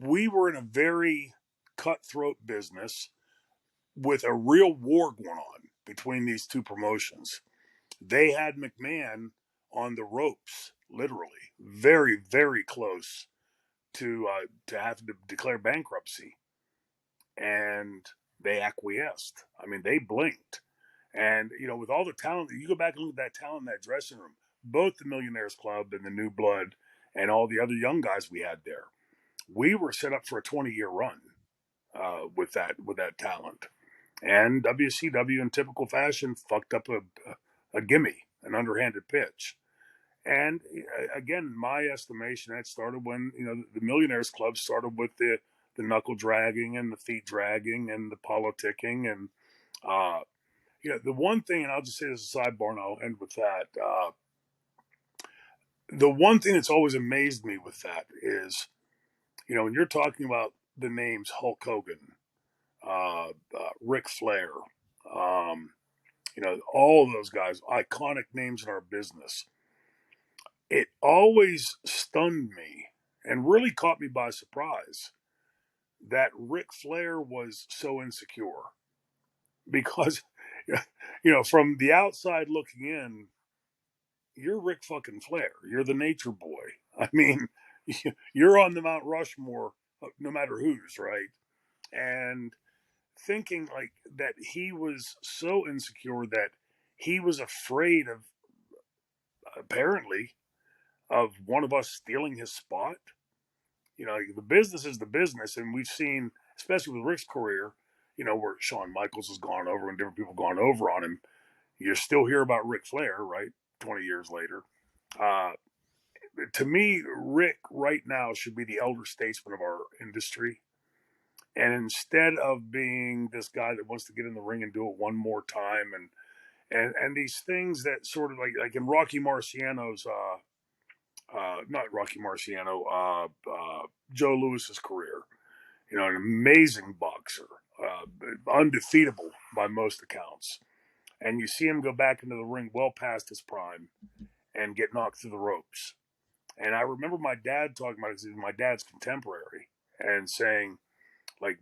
we were in a very cutthroat business with a real war going on between these two promotions. They had McMahon on the ropes, literally, very, very close to have to declare bankruptcy, and they acquiesced. I mean, they blinked, and with all the talent, you go back and look at that talent in that dressing room, both the Millionaires Club and the New Blood, and all the other young guys we had there. We were set up for a 20-year run with that talent. And WCW, in typical fashion, fucked up a gimme, an underhanded pitch. And again, in my estimation, that started when the Millionaires Club started with the knuckle dragging and the feet dragging and the politicking. And the one thing, and I'll just say this as a sidebar, and I'll end with that. The one thing that's always amazed me with that is, when you're talking about the names Hulk Hogan, Ric Flair, um, all of those guys, iconic names in our business. It always stunned me and really caught me by surprise that Ric Flair was so insecure because, from the outside looking in, you're Ric fucking Flair. You're the nature boy. I mean, you're on the Mount Rushmore, no matter who's, right? And thinking like that he was so insecure that he was afraid of, apparently, of one of us stealing his spot. The business is the business, and we've seen, especially with Rick's career, where Shawn Michaels has gone over and different people gone over on him. You still hear about Ric Flair, right? 20 years later. Uh, to me, Rick right now should be the elder statesman of our industry. And instead of being this guy that wants to get in the ring and do it one more time, and these things that sort of like in Rocky Marciano's not Rocky Marciano, Joe Louis's career. An amazing boxer, undefeatable by most accounts. And you see him go back into the ring well past his prime and get knocked through the ropes. And I remember my dad talking about it, because he was my dad's contemporary, and saying, like,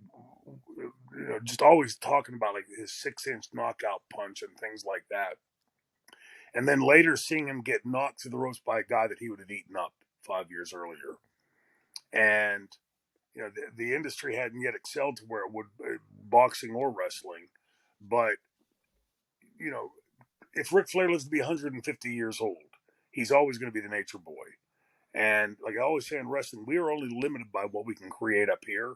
just always talking about like his 6-inch knockout punch and things like that. And then later seeing him get knocked through the ropes by a guy that he would have eaten up 5 years earlier. And the industry hadn't yet excelled to where it would, boxing or wrestling. But if Ric Flair lives to be 150 years old, he's always going to be the nature boy. And like I always say in wrestling, we are only limited by what we can create up here.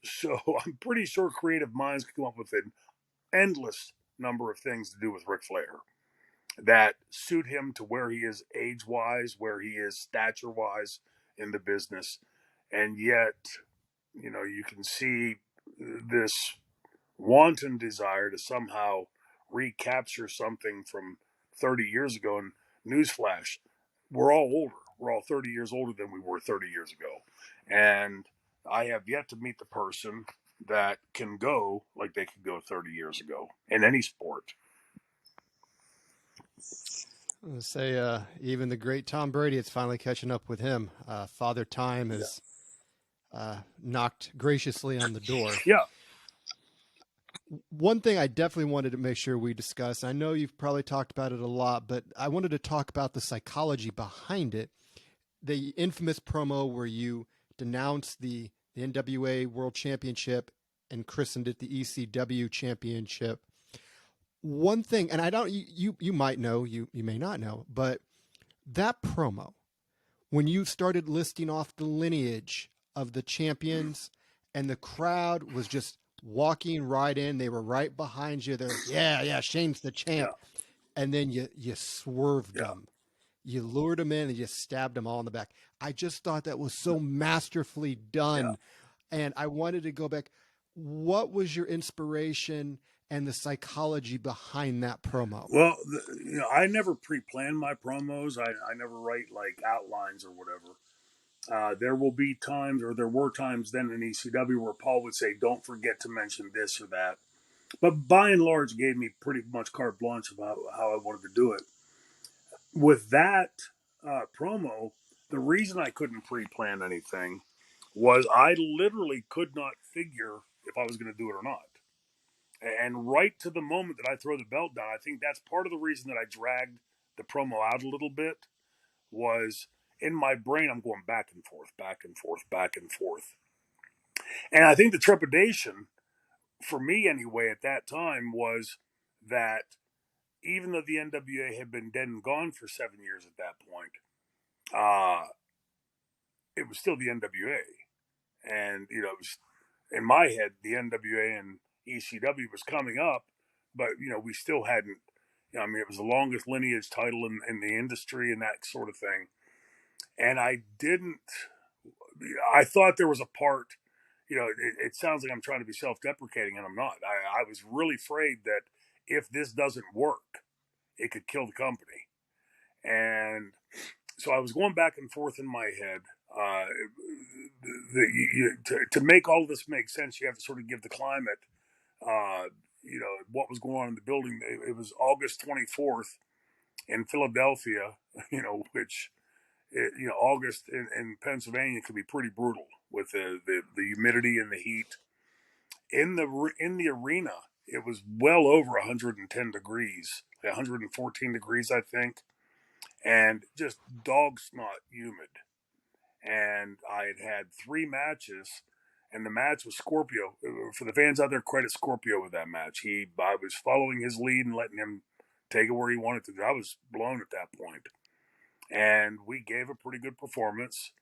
So I'm pretty sure creative minds can come up with an endless number of things to do with Ric Flair that suit him to where he is age-wise, where he is stature-wise in the business. And yet, you can see this wanton desire to somehow recapture something from 30 years ago. And newsflash, we're all older. We're all 30 years older than we were 30 years ago. And I have yet to meet the person that can go like they could go 30 years ago in any sport. Say, even the great Tom Brady, it's finally catching up with him. Father Time has knocked graciously on the door. Yeah. One thing I definitely wanted to make sure we discuss, I know you've probably talked about it a lot, but I wanted to talk about the psychology behind it. The infamous promo where you denounced the NWA World Championship and christened it the ECW Championship. One thing, and I don't, you might know, you may not know, but that promo, when you started listing off the lineage of the champions and the crowd was just walking right in, they were right behind you. They're, yeah, Shane's the Yeah, champ. And then you swerved yeah. them. You lured them in and you stabbed them all in the back. I just thought that was so masterfully Yeah. done. And I wanted to go back. What was your inspiration and the psychology behind that promo? Well, I never pre-plan my promos. I never write like outlines or whatever. There will be times, or there were times then in ECW where Paul would say, "Don't forget to mention this or that." But by and large, gave me pretty much carte blanche about how I wanted to do it. With that promo, the reason I couldn't pre-plan anything was I literally could not figure if I was going to do it or not. And right to the moment that I throw the belt down, I think that's part of the reason that I dragged the promo out a little bit. Was in my brain, I'm going back and forth, back and forth, back and forth. And I think the trepidation, for me anyway, at that time was that even though the NWA had been dead and gone for 7 years at that point, uh, it was still the NWA. And, it was, in my head, the NWA and ECW was coming up, but, we still hadn't, I mean, it was the longest lineage title in the industry and that sort of thing. And I thought there was a part, it sounds like I'm trying to be self deprecating, and I'm not. I was really afraid that if this doesn't work, it could kill the company. And so I was going back and forth in my head. To make all of this make sense, you have to sort of give the climate, what was going on in the building. It was August 24th in Philadelphia, which August in Pennsylvania can be pretty brutal with the humidity and the heat. In the arena, it was well over 110 degrees, 114 degrees, I think, and just dog snot humid. And I had 3 matches, and the match was Scorpio. For the fans out there, credit Scorpio with that match. I was following his lead and letting him take it where he wanted to. I was blown at that point, and we gave a pretty good performance.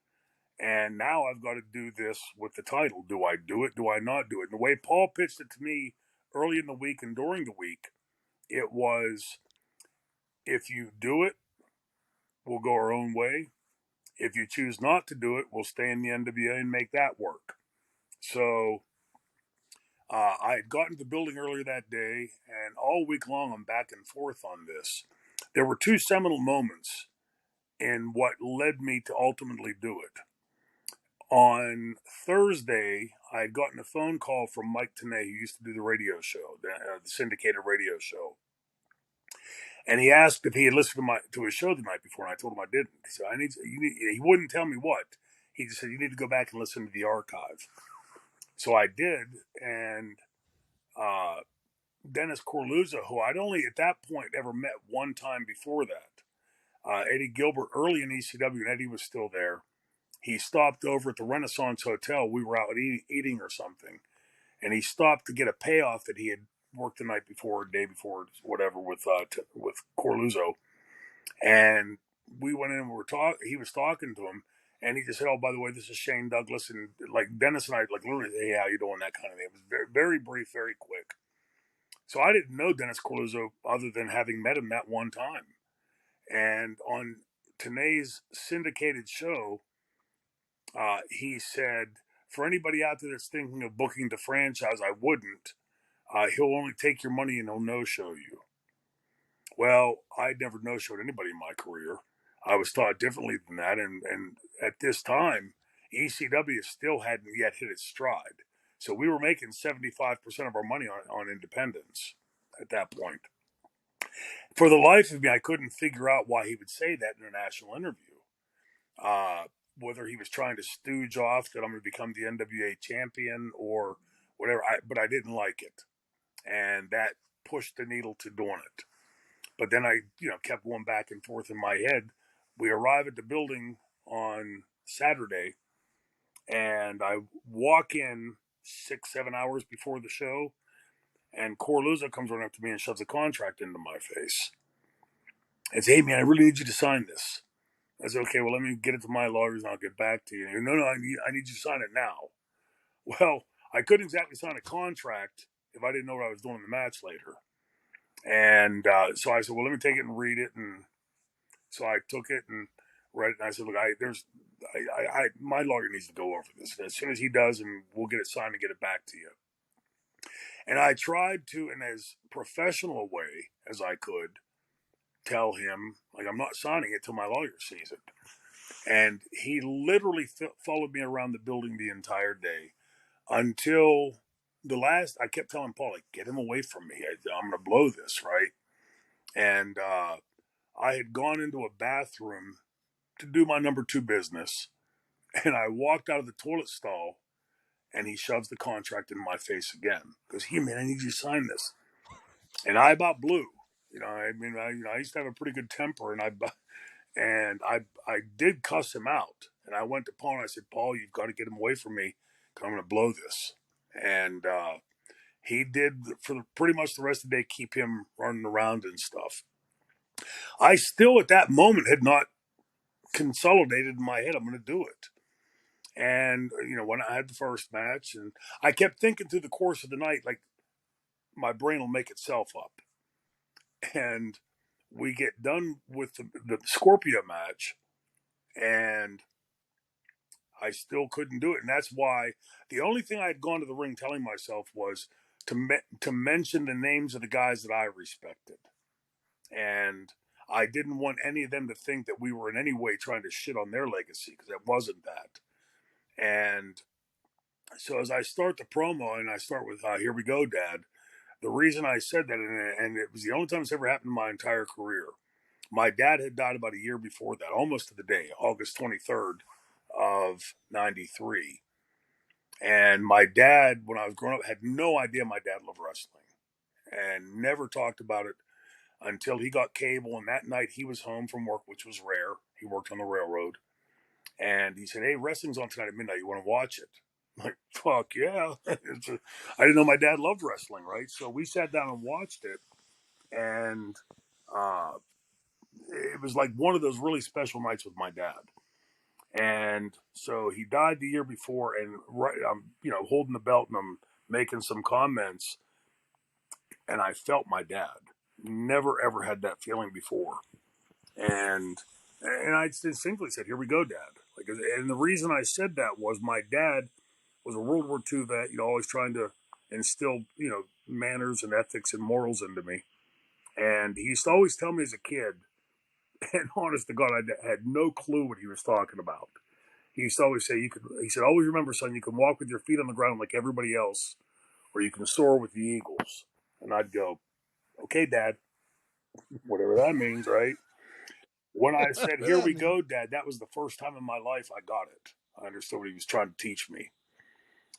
And now I've got to do this with the title. Do I do it? Do I not do it? And the way Paul pitched it to me early in the week and during the week, it was, if you do it, we'll go our own way. If you choose not to do it, we'll stay in the NWA and make that work. So I had gotten to the building earlier that day, and all week long I'm back and forth on this. There were 2 seminal moments in what led me to ultimately do it. On Thursday, I had gotten a phone call from Mike Tenay, who used to do the radio show, the syndicated radio show. And he asked if he had listened to his show the night before, and I told him I didn't. He said, he wouldn't tell me what. He just said, you need to go back and listen to the archive. So I did, and Dennis Corluzzo, who I'd only at that point ever met one time before that, Eddie Gilbert, early in ECW, and Eddie was still there. He stopped over at the Renaissance Hotel. We were out eating or something, and he stopped to get a payoff that he had worked the night before, day before, whatever, with Corluzzo. And we went in and we were talking. He was talking to him, and he just said, "Oh, by the way, this is Shane Douglas." And like Dennis and I, like literally, "Hey, how you doing?" That kind of thing. It was very, very brief, very quick. So I didn't know Dennis Corluzzo other than having met him that one time. And on Tenay's syndicated show, he said, for anybody out there that's thinking of booking the franchise, I wouldn't. He'll only take your money and he'll no-show you. Well, I'd never no-showed anybody in my career. I was taught differently than that. And at this time, ECW still hadn't yet hit its stride. So we were making 75% of our money on independence at that point. For the life of me, I couldn't figure out why he would say that in a national interview. Whether he was trying to stooge off that I'm going to become the NWA champion or whatever, but I didn't like it. and that pushed the needle to doing it. But then I, kept going back and forth in my head. We arrive at the building on Saturday, and I walk in 6, 7 hours before the show, and Corluzzo comes running up to me and shoves a contract into my face and says, "Hey, man, I really need you to sign this." I said, "Okay, well, let me get it to my lawyers and I'll get back to you." No, I need you to sign it now. Well, I couldn't exactly sign a contract if I didn't know what I was doing in the match later. And so I said, "Well, let me take it and read it." And so I took it and read it. And I said, "Look, my lawyer needs to go over this. And as soon as he does, and we'll get it signed and get it back to you." And I tried to, in as professional a way as I could, tell him, like, I'm not signing it till my lawyer sees it. And he literally followed me around the building the entire day until the last. I kept telling Paul, like, get him away from me. I'm going to blow this, right? And I had gone into a bathroom to do my number two business. And I walked out of the toilet stall, and he shoves the contract in my face again. Goes, "Here, man, I need you to sign this." And I about blew. I used to have a pretty good temper, and I did cuss him out. And I went to Paul and I said, "Paul, you've got to get him away from me, because I'm going to blow this." And he did, for pretty much the rest of the day, keep him running around and stuff. I still, at that moment, had not consolidated in my head, I'm going to do it. And, when I had the first match, and I kept thinking through the course of the night, like, my brain will make itself up. And we get done with the Scorpio match, and I still couldn't do it. And that's why the only thing I had gone to the ring telling myself was to mention the names of the guys that I respected. And I didn't want any of them to think that we were in any way trying to shit on their legacy, because it wasn't that. And so as I start the promo, and I start with, "Here we go, Dad," the reason I said that, and it was the only time it's ever happened in my entire career. My dad had died about a year before that, almost to the day, August 23rd of 93. And my dad, when I was growing up, had no idea my dad loved wrestling and never talked about it until he got cable. And that night he was home from work, which was rare. He worked on the railroad. And he said, "Hey, wrestling's on tonight at midnight. You want to watch it?" I'm like, fuck yeah. I didn't know my dad loved wrestling, right? So we sat down and watched it. And uh, it was like one of those really special nights with my dad. And so he died the year before, and I'm, holding the belt and I'm making some comments, and I felt my dad. Never ever had that feeling before, and I distinctly said, "Here we go, Dad." Like, and the reason I said that was my dad was a World War II vet, always trying to instill, manners and ethics and morals into me. And he used to always tell me as a kid, and honest to God, I had no clue what he was talking about. He used to always say, he said, "Always remember, son, you can walk with your feet on the ground like everybody else, or you can soar with the eagles." And I'd go, "Okay, Dad," whatever that means, right? When I said, "Here we go, Dad," that was the first time in my life I got it. I understood what he was trying to teach me.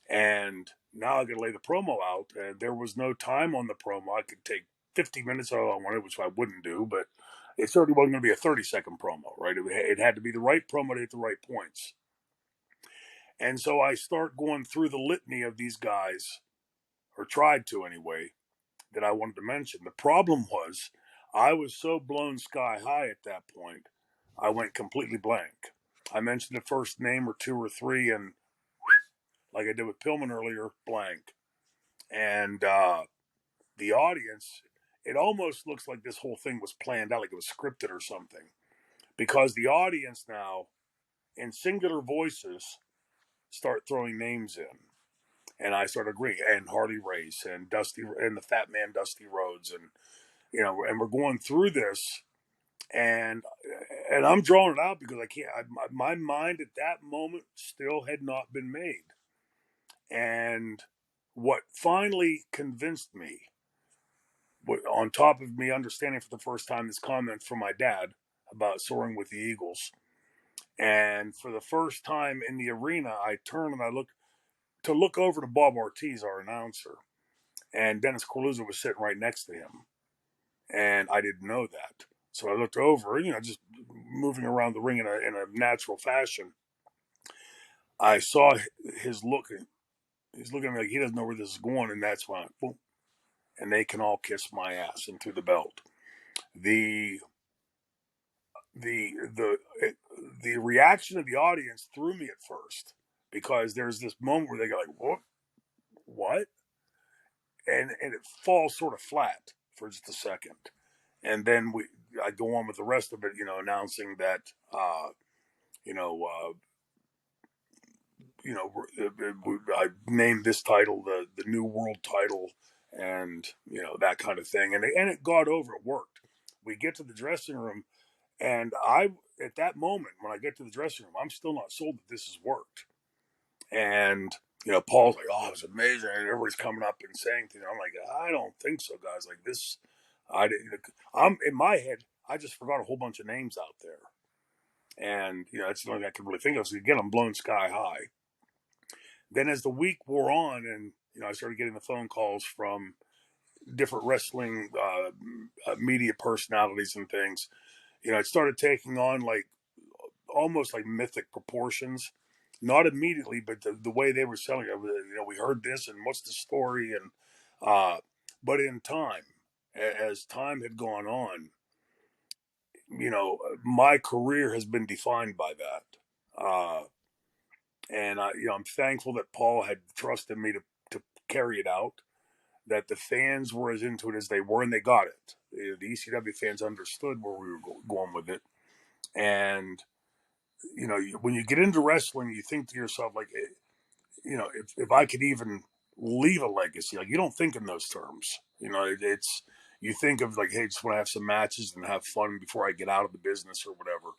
And now I got to lay the promo out. And there was no time on the promo. I could take 50 minutes all I wanted, which I wouldn't do, but it certainly wasn't going to be a 30-second promo, right? It had to be the right promo to hit the right points. And so I start going through the litany of these guys, or tried to anyway, that I wanted to mention. The problem was I was so blown sky high at that point, I went completely blank. I mentioned the first name or two or three, and like I did with Pillman earlier, blank. And the audience, it almost looks like this whole thing was planned out, like it was scripted or something, because the audience now, in singular voices, start throwing names in. And I started agreeing, and Harley Race, and Dusty, and the Fat Man Dusty Rhodes, and and we're going through this, and I'm drawing it out because I can't. My mind at that moment still had not been made, and what finally convinced me, on top of me understanding for the first time this comment from my dad about soaring with the Eagles, and for the first time in the arena, I turn and I look over to Bob Ortiz, our announcer. and Dennis Corluzzo was sitting right next to him, and I didn't know that. So I looked over, just moving around the ring in a natural fashion. I saw his look. He's looking at me like he doesn't know where this is going, and that's when boom, and they can all kiss my ass and through the belt. The the reaction of the audience threw me at first because there's this moment where they go like, what? And it falls sort of flat for just a second, and then I go on with the rest of it, announcing that I named this title the new world title, and that kind of thing, and it got over. It worked. We get to the dressing room, and at that moment when I get to the dressing room, I'm still not sold that this has worked. And Paul's like, "Oh, it was amazing," and everybody's coming up and saying things. I'm like, "I don't think so, guys. Like this, I didn't." I'm in my head. I just forgot a whole bunch of names out there, and that's the only thing I could really think of. So again, I'm blown sky high. Then as the week wore on, and I started getting the phone calls from different wrestling media personalities and things. It started taking on like almost like mythic proportions. Not immediately, but the way they were selling it, we heard this, and what's the story, and but in time, as time had gone on, my career has been defined by that, and I'm thankful that Paul had trusted me to carry it out. That the fans were as into it as they were, and they got it. The ECW fans understood where we were going with it, and when you get into wrestling, you think to yourself like, if I could even leave a legacy, like you don't think in those terms. It's you think of like, hey, just want to have some matches and have fun before I get out of the business or whatever.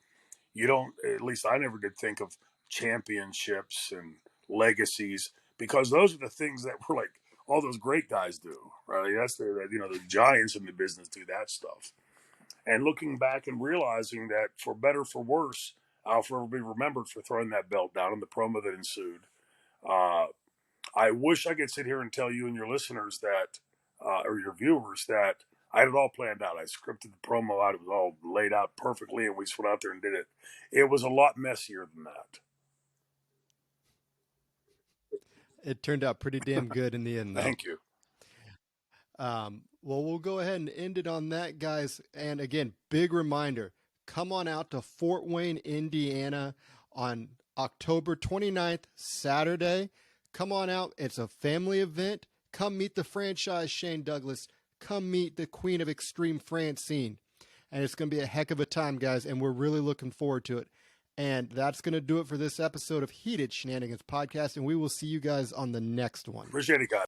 You don't. At least I never did think of championships and legacies because those are the things that were like all those great guys do, right? That's the giants in the business do that stuff. And looking back and realizing that for better for worse, I'll forever be remembered for throwing that belt down in the promo that ensued. Uh, I wish I could sit here and tell you and your listeners that, or your viewers, that I had it all planned out. I scripted the promo out. It was all laid out perfectly, and we just went out there and did it. It was a lot messier than that. It turned out pretty damn good in the end, though. Thank you. Well, we'll go ahead and end it on that, guys. And again, big reminder, come on out to Fort Wayne, Indiana on October 29th, Saturday. Come on out. It's a family event. Come meet the franchise Shane Douglas. Come meet the Queen of Extreme Francine. And it's going to be a heck of a time, guys, and we're really looking forward to it. And that's going to do it for this episode of Heated Shenanigans Podcast, and we will see you guys on the next one. Appreciate it, guys.